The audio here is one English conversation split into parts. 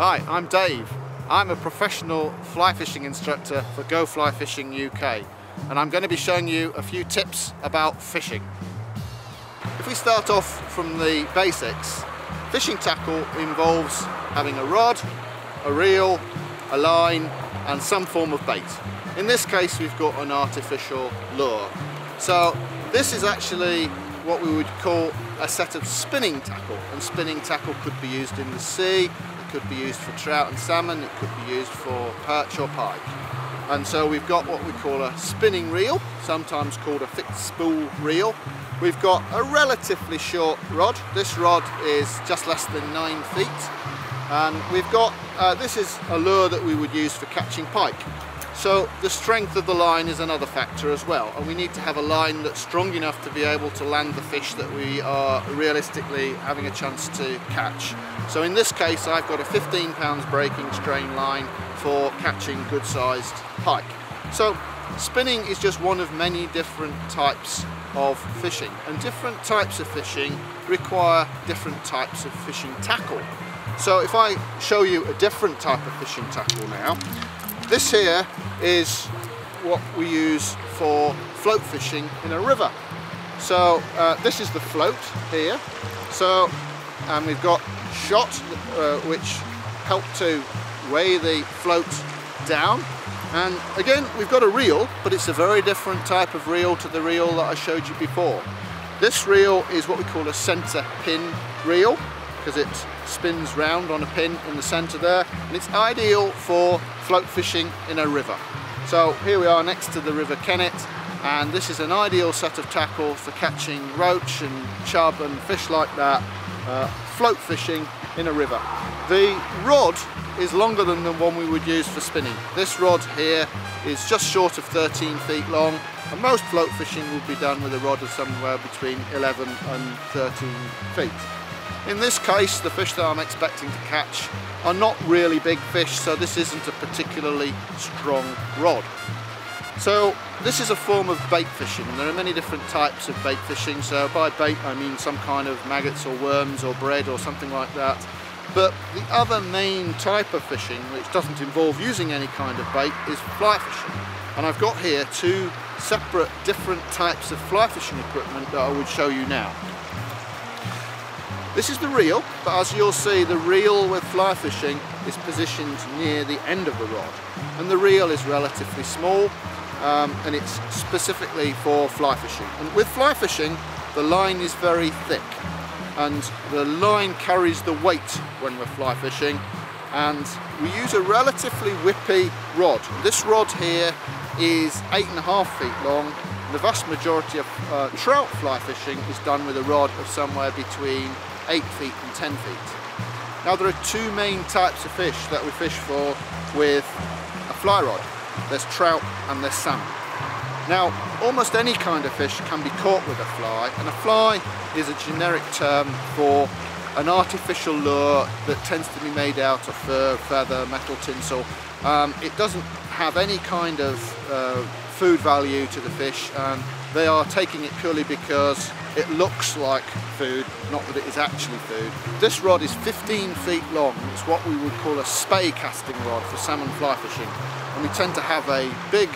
Hi, I'm Dave. I'm a professional fly fishing instructor for Go Fly Fishing UK, and I'm going to be showing you a few tips about fishing. If we start off from the basics, fishing tackle involves having a rod, a reel, a line and some form of bait. In this case we've got an artificial lure. So this is actually what we would call a set of spinning tackle, and spinning tackle could be used in the sea, it could be used for trout and salmon, it could be used for perch or pike. And so we've got what we call a spinning reel, sometimes called a fixed spool reel. We've got a relatively short rod. This rod is just less than 9 feet. And we've got, this is a lure that we would use for catching pike. So the strength of the line is another factor as well, and we need to have a line that's strong enough to be able to land the fish that we are realistically having a chance to catch. So in this case I've got a 15 pounds breaking strain line for catching good sized pike. So spinning is just one of many different types of fishing, and different types of fishing require different types of fishing tackle. So if I show you a different type of fishing tackle now, this here is what we use for float fishing in a river. So this is the float here. So and we've got shot which help to weigh the float down. And again we've got a reel, but it's a very different type of reel to the reel that I showed you before. This reel is what we call a center pin reel, because it spins round on a pin in the center there, and it's ideal for float fishing in a river. So here we are next to the River Kennet, and this is an ideal set of tackle for catching roach and chub and fish like that, float fishing in a river. The rod is longer than the one we would use for spinning. This rod here is just short of 13 feet long, and most float fishing will be done with a rod of somewhere between 11 and 13 feet. In this case, the fish that I'm expecting to catch are not really big fish, so this isn't a particularly strong rod. So this is a form of bait fishing, and there are many different types of bait fishing. So by bait I mean some kind of maggots or worms or bread or something like that. But the other main type of fishing, which doesn't involve using any kind of bait, is fly fishing. And I've got here two separate different types of fly fishing equipment that I would show you now. This is the reel, but as you'll see, the reel with fly fishing is positioned near the end of the rod, and the reel is relatively small, and it's specifically for fly fishing. And with fly fishing, the line is very thick, and the line carries the weight when we're fly fishing, and we use a relatively whippy rod. This rod here is 8.5 feet long. The vast majority of trout fly fishing is done with a rod of somewhere between 8 feet and 10 feet. Now there are two main types of fish that we fish for with a fly rod. There's trout and there's salmon. Now almost any kind of fish can be caught with a fly, and a fly is a generic term for an artificial lure that tends to be made out of fur, feather, metal, tinsel. It doesn't have any kind of food value to the fish, and they are taking it purely because it looks like food, not that it is actually food. This rod is 15 feet long. It's what we would call a spey casting rod for salmon fly fishing. And we tend to have a big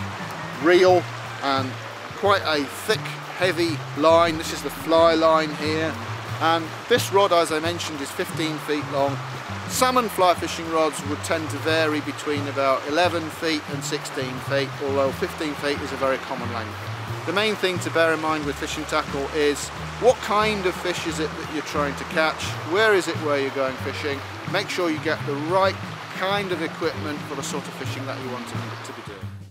reel and quite a thick, heavy line. This is the fly line here. And this rod, as I mentioned, is 15 feet long. Salmon fly fishing rods would tend to vary between about 11 feet and 16 feet, although 15 feet is a very common length. The main thing to bear in mind with fishing tackle is what kind of fish is it that you're trying to catch, where is it where you're going fishing. Make sure you get the right kind of equipment for the sort of fishing that you want to be doing.